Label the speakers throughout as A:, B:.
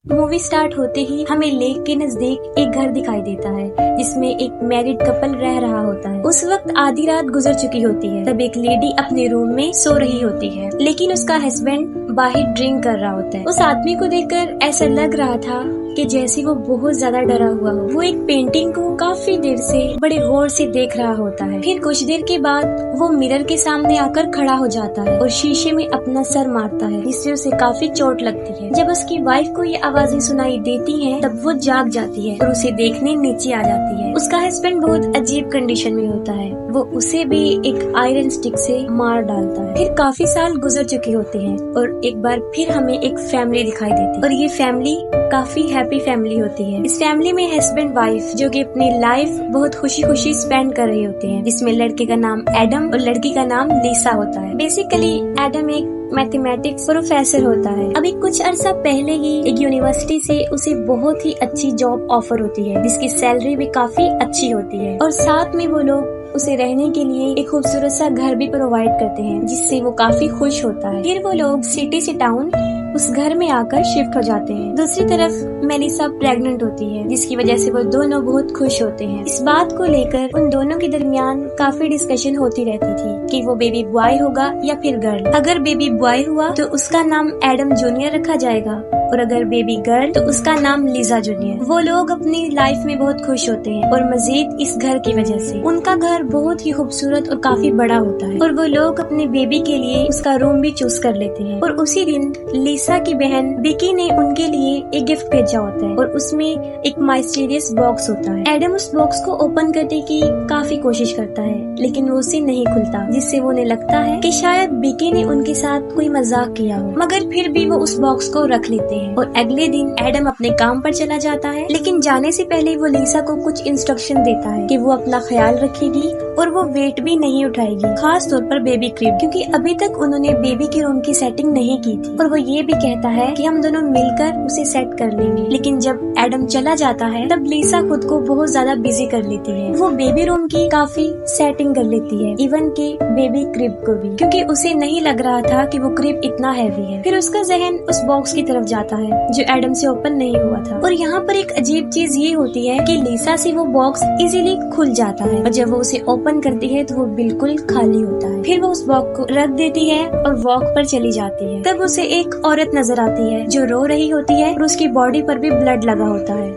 A: Movie start होते ही हमें lake के नजदीक एक घर दिखाई देता है जिसमें एक मैरिड कपल रह रहा होता है। उस वक्त आधी रात गुजर चुकी होती है। तब एक लेडी अपने रूम में सो रही होती है, लेकिन उसका हस्बैंड बाहर ड्रिंक कर रहा होता है। उस आदमी को देखकर ऐसा लग रहा था कि जैसे वो बहुत ज्यादा डरा हुआ हो। वो एक पेंटिंग को काफी देर से बड़े गौर से देख रहा होता है। फिर कुछ देर के बाद वो मिरर के सामने आकर खड़ा हो जाता है और शीशे में अपना सर मारता है, जिससे उसे काफी चोट लगती है। जब उसकी वाइफ को ये आवाजें सुनाई देती हैं, तब वो जाग जाती है और उसे देखने नीचे आ जाती है। उसका हस्बैंड बहुत अजीब कंडीशन में होता है। वो उसे भी एक आयरन स्टिक से मार डालता है। फिर काफी साल गुजर चुके होते हैं और एक बार फिर हमें एक फैमिली दिखाई देती है और ये फैमिली काफी हैप्पी फैमिली होती है। इस फैमिली में हस्बैंड वाइफ जो कि अपनी लाइफ बहुत खुशी खुशी स्पेंड कर रहे होते हैं, जिसमें लड़के का नाम एडम और लड़की का नाम लिसा होता है। बेसिकली एडम एक मैथमेटिक्स प्रोफेसर होता है। अभी कुछ अरसा पहले ही एक यूनिवर्सिटी से उसे बहुत ही अच्छी जॉब ऑफर होती है, जिसकी सैलरी भी काफी अच्छी होती है और साथ में वो लोग उसे रहने के लिए एक खूबसूरत सा घर भी प्रोवाइड करते हैं, जिससे वो काफी खुश होता है। फिर वो लोग सिटी से टाउन उस घर में आकर शिफ्ट हो जाते हैं। दूसरी तरफ मेलिसा प्रेग्नेंट होती है, जिसकी वजह से वो दोनों बहुत खुश होते हैं। इस बात को लेकर उन दोनों के दरमियान काफी डिस्कशन होती रहती थी कि वो बेबी बॉय होगा या फिर गर्ल। अगर बेबी बॉय हुआ तो उसका नाम एडम जूनियर रखा जाएगा और अगर बेबी गर्ल तो उसका नाम लिजा जूनियर। वो लोग अपनी लाइफ में बहुत खुश होते हैं और मजीद इस घर की वजह से। उनका घर बहुत ही खूबसूरत और काफी बड़ा होता है और वो लोग अपने बेबी के लिए उसका रूम भी चूज कर लेते हैं। और उसी दिन लिसा की बहन विकी ने उनके लिए एक गिफ्ट भेजा होता है और उसमें एक माइस्टीरियस बॉक्स होता है। एडम उस बॉक्स को ओपन करने की काफी कोशिश करता है, लेकिन वो उसे नहीं खुलता, जिससे वो उन्हें लगता है कि शायद विकी ने उनके साथ कोई मजाक किया हो। मगर फिर भी वो उस बॉक्स को रख लेते हैं और अगले दिन एडम अपने काम पर चला जाता है। लेकिन जाने से पहले वो लिसा को कुछ इंस्ट्रक्शन देता है कि वो अपना ख्याल रखेगी और वो वेट भी नहीं उठाएगी, खास तौर पर बेबी क्रिब, क्योंकि अभी तक उन्होंने बेबी के रूम की सेटिंग नहीं की थी। और वो ये भी कहता है कि हम दोनों मिलकर उसे सेट कर लेंगे। लेकिन जब एडम चला जाता है तब लिसा खुद को बहुत ज्यादा बिजी कर लेती है। वो बेबी रूम की काफी सेटिंग कर लेती है, इवन के बेबी क्रिब को भी, क्योंकि उसे नहीं लग रहा था कि वो क्रिब इतना हैवी है। फिर उसका जहन उस बॉक्स की तरफ जाता है जो एडम से ओपन नहीं हुआ था। और यहाँ पर एक अजीब चीज ये होती है कि लिसा से वो बॉक्स इजीली खुल जाता है और जब वो उसे ओपन करती है तो वो बिल्कुल खाली होता है। फिर वो उस बॉक्स को रख देती है और वॉक पर चली जाती है। तब उसे एक औरत नजर आती है जो रो रही होती है और उसकी बॉडी पर भी ब्लड लगा होता है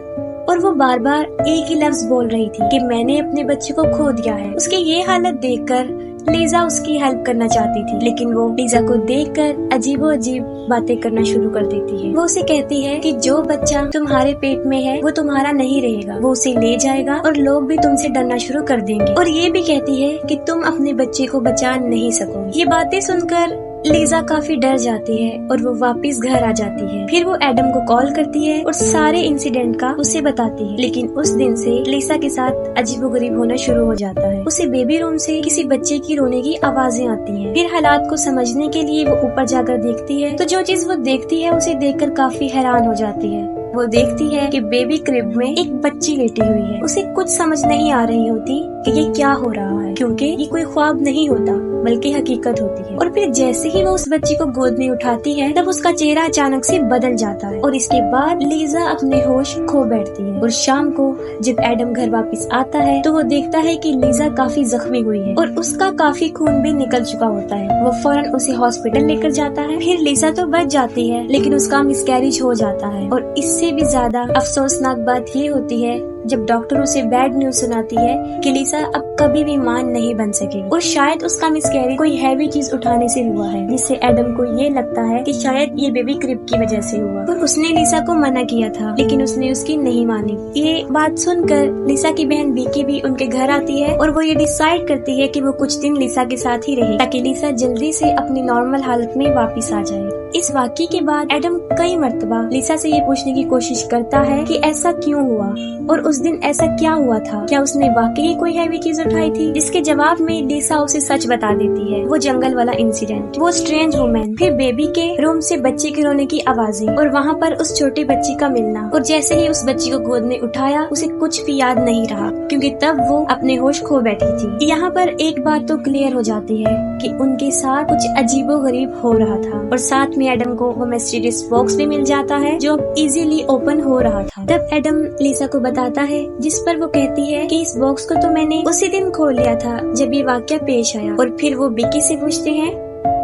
A: और वो बार बार एक ही लफ्ज बोल रही थी कि मैंने अपने बच्चे को खो दिया है। उसकी ये हालत देखकर लिजा उसकी हेल्प करना चाहती थी, लेकिन वो लिजा को देखकर अजीबो अजीब बातें करना शुरू कर देती है। वो उसे कहती है कि जो बच्चा तुम्हारे पेट में है वो तुम्हारा नहीं रहेगा, वो उसे ले जाएगा और लोग भी तुमसे डरना शुरू कर देंगे। और ये भी कहती है कि तुम अपने बच्चे को बचा नहीं सकोगे। ये बातें सुनकर लिजा काफी डर जाती है और वो वापस घर आ जाती है। फिर वो एडम को कॉल करती है और सारे इंसिडेंट का उसे बताती है। लेकिन उस दिन से लिसा के साथ अजीबोगरीब होना शुरू हो जाता है। उसे बेबी रूम से किसी बच्चे की रोने की आवाजें आती हैं। फिर हालात को समझने के लिए वो ऊपर जाकर देखती है तो जो चीज वो देखती है उसे देखकर काफी हैरान हो जाती है। वो देखती है कि बेबी क्रिब में एक बच्ची लेटी हुई है। उसे कुछ समझ नहीं आ रही होती कि ये क्या हो रहा है, क्योंकि ये कोई ख्वाब नहीं होता बल्कि हकीकत होती है। और फिर जैसे ही वो उस बच्ची को गोद में उठाती है तब उसका चेहरा अचानक से बदल जाता है और इसके बाद लिजा अपने होश खो बैठती है। और शाम को जब एडम घर वापस आता है तो वो देखता है कि लिजा काफी जख्मी हुई है और उसका काफी खून भी निकल चुका होता है। वो फौरन उसे हॉस्पिटल लेकर जाता है। फिर लिजा तो बच जाती है, लेकिन उसका मिसकैरेज हो जाता है। और इससे भी ज्यादा अफसोसनाक बात ये होती है जब डॉक्टर उसे बैड न्यूज सुनाती है कि लिसा अब कभी भी मां नहीं बन सकेगी और शायद उसका मिसकैरेज कोई हैवी चीज उठाने से हुआ है, जिससे एडम को ये लगता है कि शायद ये बेबी क्रिब की वजह से हुआ। और उसने लिसा को मना किया था, लेकिन उसने उसकी नहीं मानी। ये बात सुनकर लिसा की बहन विकी भी उनके घर आती है और वो ये डिसाइड करती है कि वो कुछ दिन लिसा के साथ ही रहे ताकि लिसा जल्दी से अपनी नॉर्मल हालत में वापस आ जाए। इस वाकये के बाद एडम कई मर्तबा लिसा से ये पूछने की कोशिश करता है कि ऐसा क्यों हुआ और उस दिन ऐसा क्या हुआ था, क्या उसने वाकई कोई हैवी चीज उठाई थी। जिसके जवाब में लिसा उसे सच बता देती है, वो जंगल वाला इंसिडेंट, वो स्ट्रेंज वुमेन, फिर बेबी के रूम से बच्चे के रोने की आवाजें और वहाँ पर उस छोटे बच्चे का मिलना। और जैसे ही उस बच्ची को गोद में उठाया उसे कुछ भी याद नहीं रहा, क्योंकि तब वो अपने होश खो बैठी थी। यहाँ पर एक बात तो क्लियर हो जाती है कि उनके साथ कुछ अजीबोगरीब हो रहा था और साथ साथ में एडम को वो मिस्टीरियस बॉक्स भी मिल जाता है जो इजीली ओपन हो रहा था। तब एडम लिसा को बताता है, जिस पर वो कहती है कि इस बॉक्स को तो मैंने उसी दिन खोल लिया था जब ये वाकया पेश आया। और फिर वो बिकी से पूछते हैं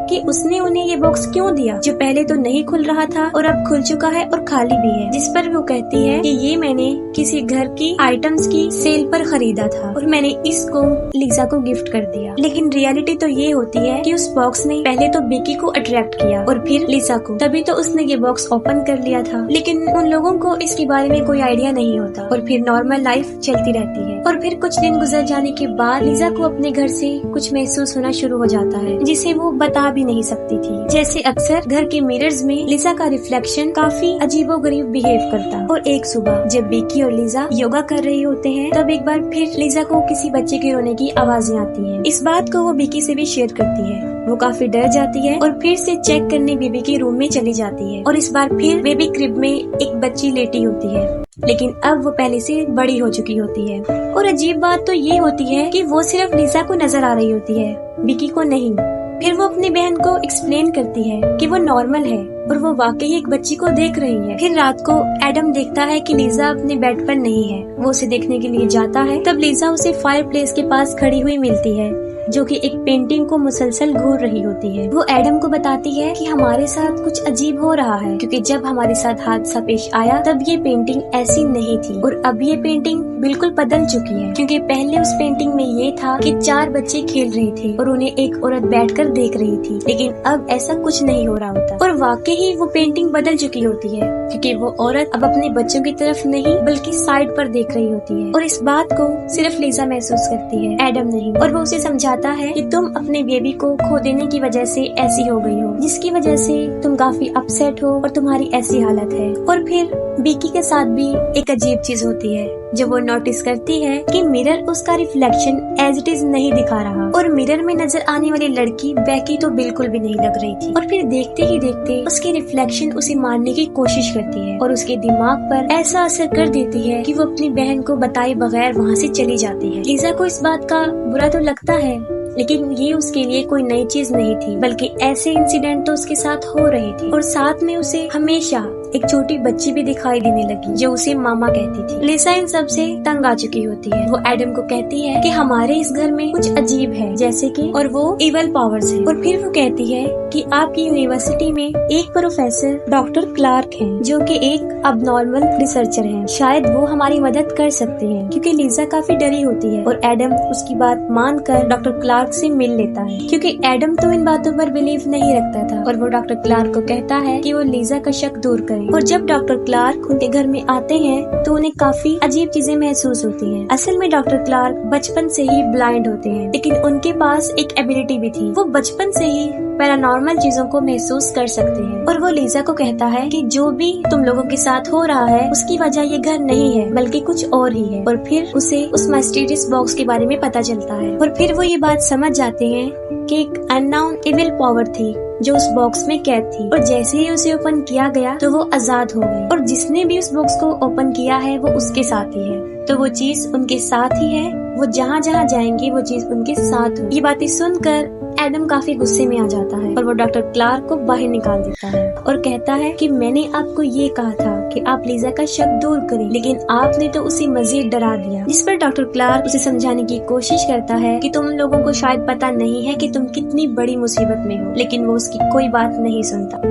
A: कि उसने उन्हें ये बॉक्स क्यों दिया जो पहले तो नहीं खुल रहा था और अब खुल चुका है और खाली भी है। जिस पर वो कहती है कि ये मैंने किसी घर की आइटम्स की सेल पर खरीदा था और मैंने इसको लिसा को गिफ्ट कर दिया। लेकिन रियलिटी तो ये होती है कि उस बॉक्स ने पहले तो बिकी को अट्रैक्ट किया और फिर लिसा को, तभी तो उसने ये बॉक्स ओपन कर लिया था। लेकिन उन लोगों को इसके बारे में कोई आइडिया नहीं होता और फिर नॉर्मल लाइफ चलती रहती है। और फिर कुछ दिन गुजर जाने के बाद लिसा को अपने घर से कुछ महसूस होना शुरू हो जाता है जिसे वो बता भी नहीं सकती थी। जैसे अक्सर घर के मिरर्स में लिसा का रिफ्लेक्शन काफी अजीबोगरीब बिहेव करता। और एक सुबह जब बिकी और लिसा योगा कर रहे होते हैं तब एक बार फिर लिसा को किसी बच्चे के रोने की आवाजें आती हैं। इस बात को वो बिकी से भी शेयर करती है। वो काफी डर जाती है और फिर से चेक करने बेबी के रूम में चली जाती है और इस बार फिर बेबी क्रिब में एक बच्ची लेटी होती है, लेकिन अब वो पहले से बड़ी हो चुकी होती है। और अजीब बात तो ये होती है कि वो सिर्फ लिसा को नजर आ रही होती है, बिकी को नहीं। फिर वो अपनी बहन को एक्सप्लेन करती है कि वो नॉर्मल है और वो वाकई एक बच्ची को देख रही है। फिर रात को एडम देखता है कि लिसा अपने बेड पर नहीं है। वो उसे देखने के लिए जाता है। तब लिसा उसे फायर प्लेस के पास खड़ी हुई मिलती है जो कि एक पेंटिंग को मुसलसल घूर रही होती है। वो एडम को बताती है कि हमारे साथ कुछ अजीब हो रहा है क्योंकि जब हमारे साथ हादसा पेश आया तब ये पेंटिंग ऐसी नहीं थी और अब ये पेंटिंग बिल्कुल बदल चुकी है। क्योंकि पहले उस पेंटिंग में ये था कि 4 बच्चे खेल रहे थे और उन्हें एक औरत बैठकर देख रही थी, लेकिन अब ऐसा कुछ नहीं हो रहा होता। और वाकई ही वो पेंटिंग बदल चुकी होती है क्योंकि वो औरत अब अपने बच्चों की तरफ नहीं बल्कि साइड पर देख रही होती है। और इस बात को सिर्फ लिसा महसूस करती है, एडम नहीं। और वो उसे समझाता है कि तुम अपने बेबी को खो देने की वजह से ऐसी हो गई हो, जिसकी वजह से तुम काफी अपसेट हो और तुम्हारी ऐसी हालत है। और फिर बिकी के साथ भी एक अजीब चीज होती है जब वो नोटिस करती है कि मिरर उसका रिफ्लेक्शन एज इट इज नहीं दिखा रहा और मिरर में नजर आने वाली लड़की बैकी तो बिल्कुल भी नहीं लग रही थी। और फिर देखते ही देखते उसकी रिफ्लेक्शन उसे मारने की कोशिश करती है और उसके दिमाग पर ऐसा असर कर देती है कि वो अपनी बहन को बताए बगैर वहाँ से चली जाती है। लिसा को इस बात का बुरा तो लगता है, लेकिन ये उसके लिए कोई नई चीज नहीं थी, बल्कि ऐसे इंसिडेंट तो उसके साथ हो रहे थे। और साथ में उसे हमेशा एक छोटी बच्ची भी दिखाई देने लगी जो उसे मामा कहती थी। लिसा इन सब से तंग आ चुकी होती है। वो एडम को कहती है कि हमारे इस घर में कुछ अजीब है, जैसे कि और वो इवल पावर्स है। और फिर वो कहती है कि आपकी यूनिवर्सिटी में एक प्रोफेसर डॉक्टर क्लार्क हैं जो कि एक अबनॉर्मल रिसर्चर हैं। शायद वो हमारी मदद कर सकते हैं। क्योंकि लिसा काफी डरी होती है और एडम उसकी बात मानकर डॉक्टर क्लार्क से मिल लेता है क्योंकि एडम तो इन बातों पर बिलीव नहीं रखता था। और वो डॉक्टर क्लार्क को कहता है कि वो लिसा का शक दूर करे। और जब डॉक्टर क्लार्क उनके घर में आते हैं तो उन्हें काफी अजीब चीजें महसूस होती हैं। असल में डॉक्टर क्लार्क बचपन से ही ब्लाइंड होते हैं, लेकिन उनके पास एक एबिलिटी भी थी। वो बचपन से ही पैरानॉर्मल चीजों को महसूस कर सकते हैं। और वो लिसा को कहता है कि जो भी तुम लोगों के साथ हो रहा है उसकी वजह ये घर नहीं है बल्कि कुछ और ही है। और फिर उसे उस मिस्टीरियस बॉक्स के बारे में पता चलता है और फिर वो ये बात समझ जाते हैं कि एक अननोन इविल पावर थी जो उस बॉक्स में कैद थी। और जैसे ही उसे ओपन किया गया तो वो आजाद हो गई और जिसने भी उस बॉक्स को ओपन किया है वो उसके साथ ही है। तो वो चीज उनके साथ ही है, वो जहाँ जहाँ जाएंगे वो चीज उनके साथ हो। ये बातें सुनकर एडम काफी गुस्से में आ जाता है और वो डॉक्टर क्लार्क को बाहर निकाल देता है और कहता है कि मैंने आपको ये कहा था कि आप लिसा का शक दूर करें, लेकिन आपने तो उसे मजीद डरा दिया। जिस पर डॉक्टर क्लार्क उसे समझाने की कोशिश करता है कि तुम लोगों को शायद पता नहीं है कि तुम कितनी बड़ी मुसीबत में हो, लेकिन वो उसकी कोई बात नहीं सुनता।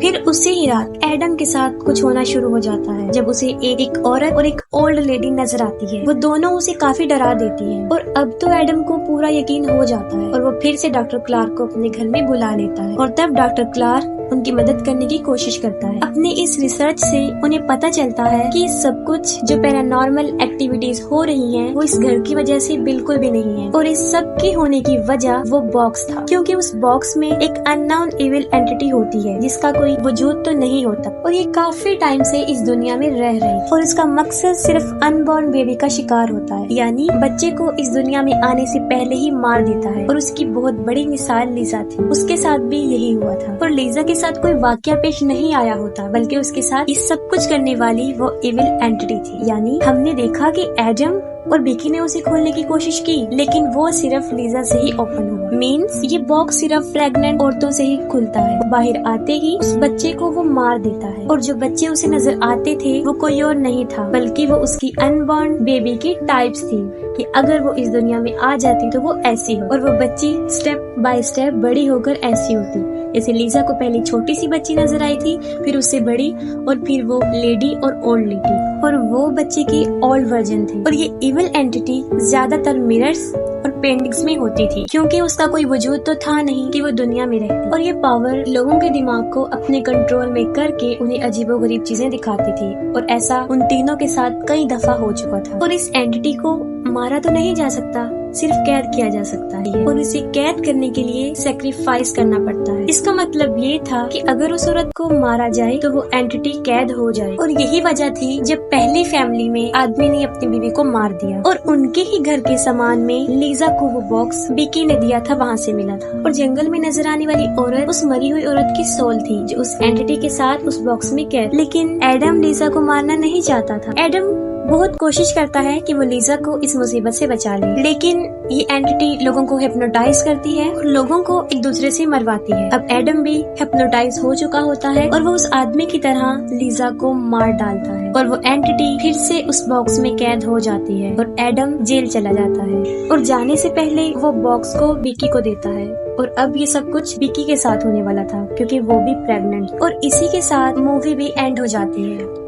A: फिर उसी ही रात एडम के साथ कुछ होना शुरू हो जाता है जब उसे एक औरत और एक ओल्ड लेडी नजर आती है। वो दोनों उसे काफी डरा देती हैं और अब तो एडम को पूरा यकीन हो जाता है और वो फिर से डॉक्टर क्लार्क को अपने घर में बुला लेता है। और तब डॉक्टर क्लार्क उनकी मदद करने की कोशिश करता है। अपने इस रिसर्च से उन्हें पता चलता है कि सब कुछ जो पैरानॉर्मल एक्टिविटीज हो रही हैं वो इस घर की वजह से बिल्कुल भी नहीं है और इस सब के होने की वजह वो बॉक्स था, क्योंकि उस बॉक्स में एक अननोन इविल एंटिटी होती है जिसका कोई वजूद तो नहीं होता और ये काफी टाइम से इस दुनिया में रह रही थी और इसका मकसद सिर्फ अनबॉर्न बेबी का शिकार होता है, यानी बच्चे को इस दुनिया में आने से पहले ही मार देता है। और उसकी बहुत बड़ी मिसाल लिसा थी, उसके साथ भी यही हुआ था। और लिसा के साथ कोई वाकया पेश नहीं आया होता, बल्कि उसके साथ ये सब कुछ करने वाली वो इविल एंटिटी थी। यानी हमने देखा कि एडम और बिकी ने उसे खोलने की कोशिश की, लेकिन वो सिर्फ लीजा से ही ओपन हुआ। मीन्स ये बॉक्स सिर्फ प्रेग्नेंट औरतों से ही खुलता है। बाहर आते ही उस बच्चे को वो मार देता है, और जो बच्चे उसे नजर आते थे वो कोई और नहीं था, बल्कि वो उसकी अनबॉर्न बेबी की टाइप्स थी कि अगर वो इस दुनिया में आ जाती तो वो ऐसी हो, और वो बच्ची स्टेप बाय स्टेप बड़ी होकर ऐसी होती। जैसे लीजा को पहले छोटी सी बच्ची नजर आई थी, फिर उससे बड़ी, और फिर वो लेडी और ओल्ड लेडी, और वो बच्चे की ओल्ड वर्जन थी। और ये इविल एंटिटी ज्यादातर मिरर्स और पेंटिंग्स में होती थी, क्योंकि उसका कोई वजूद तो था नहीं कि वो दुनिया में रहती। और ये पावर लोगों के दिमाग को अपने कंट्रोल में करके उन्हें अजीबोगरीब चीजें दिखाती थी, और ऐसा उन तीनों के साथ कई दफा हो चुका था। और इस एंटिटी को मारा तो नहीं जा सकता, सिर्फ कैद किया जा सकता है, और इसे कैद करने के लिए सेक्रीफाइस करना पड़ता है। इसका मतलब ये था कि अगर उस औरत को मारा जाए तो वो एंटिटी कैद हो जाए। और यही वजह थी जब पहली फैमिली में आदमी ने अपनी बीवी को मार दिया, और उनके ही घर के सामान में लीजा को वो बॉक्स बिकी ने दिया था, वहाँ से मिला था। और जंगल में नजर आने वाली औरत उस मरी हुई औरत की सोल थी, जो उस एंटिटी के साथ उस बॉक्स में कैद। लेकिन एडम लीजा को मारना नहीं चाहता था। एडम बहुत कोशिश करता है कि वो लीजा को इस मुसीबत से बचा ले, लेकिन ये एंटिटी लोगों को हिप्नोटाइज करती है और लोगों को एक दूसरे से मरवाती है। अब एडम भी हिप्नोटाइज हो चुका होता है, और वो उस आदमी की तरह लीजा को मार डालता है, और वो एंटिटी फिर से उस बॉक्स में कैद हो जाती है, और एडम जेल चला जाता है। और जाने से पहले वो बॉक्स को बिकी को देता है। और अब ये सब कुछ बिकी के साथ होने वाला था, क्योंकि वो भी प्रेग्नेंट। और इसी के साथ मूवी भी एंड हो जाती है।